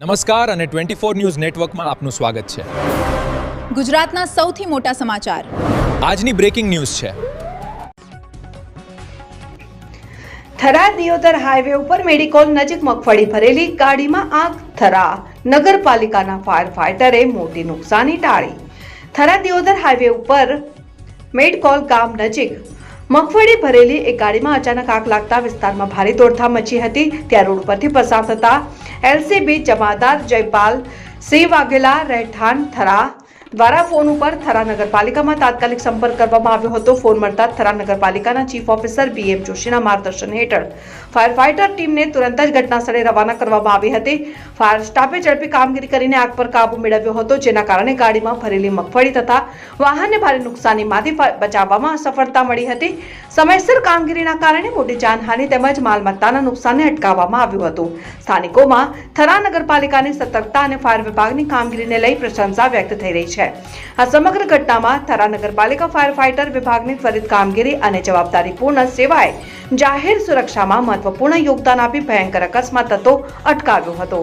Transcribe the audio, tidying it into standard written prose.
નમસ્કાર અને 24 ન્યૂઝ નેટવર્કમાં આપનું સ્વાગત છે. ગુજરાતના સૌથી મોટા સમાચાર આજની બ્રેકિંગ ન્યૂઝ છે. થરા દિયોદર હાઈવે ઉપર મેડિકોલ નજીક મગફળી ભરેલી ગાડીમાં આગ. થરા નગરપાલિકાના ફાયર ફાઈટરે મોટી નુકસાની ટાળી. થરા દિયોદર હાઈવે ઉપર મેડકોલ ગામ નજીક મગફળી ભરેલી એક ગાડીમાં અચાનક આગ લાગતા વિસ્તારમાં ભારે દોડધામ મચી હતી. ત્યાં રોડ પરથી પસાર થતા એલસીબી જમાદાર જયપાલ સિંહ વાઘેલા રહેઠાણ થરા દ્વારા ફોન ઉપર થરા નગરપાલિકામાં તાત્કાલિક સંપર્ક કરવામાં આવ્યો હતો. ફોન મળતા થરા નગરપાલિકાના ચીફ ઓફિસર બીએમ જોશીના માર્ગદર્શન હેઠળ ફાયર ફાઈટર ટીમને તુરંત જ ઘટના સ્થળે રવાના કરવામાં આવી હતી. ફાયર સ્ટાફે ઝડપી કામગીરી કરીને આગ પર કાબુ મેળવ્યો હતો, જેના કારણે ગાડીમાં ભરેલી મગફળી તથા વાહનને ભારે નુકસાનીમાંથી બચાવવામાં સફળતા મળી હતી. સમયસર કામગીરીના કારણે મોટી જાનહાનિ તેમજ માલમત્તાના નુકસાનને અટકાવવામાં આવ્યું હતું. સ્થાનિકોમાં થરા નગરપાલિકાની સતર્કતા અને ફાયર વિભાગની કામગીરીને લઈ પ્રશંસા વ્યક્ત થઈ રહી છે. આ સમગ્ર ઘટનામાં થરા નગરપાલિકા ફાયર ફાઈટર વિભાગની ત્વરિત કામગીરી અને જવાબદારીપૂર્ણ સેવાએ જાહેર સુરક્ષામાં મહત્વપૂર્ણ યોગદાન આપી ભયંકર અકસ્માત થતો અટકાવ્યો હતો.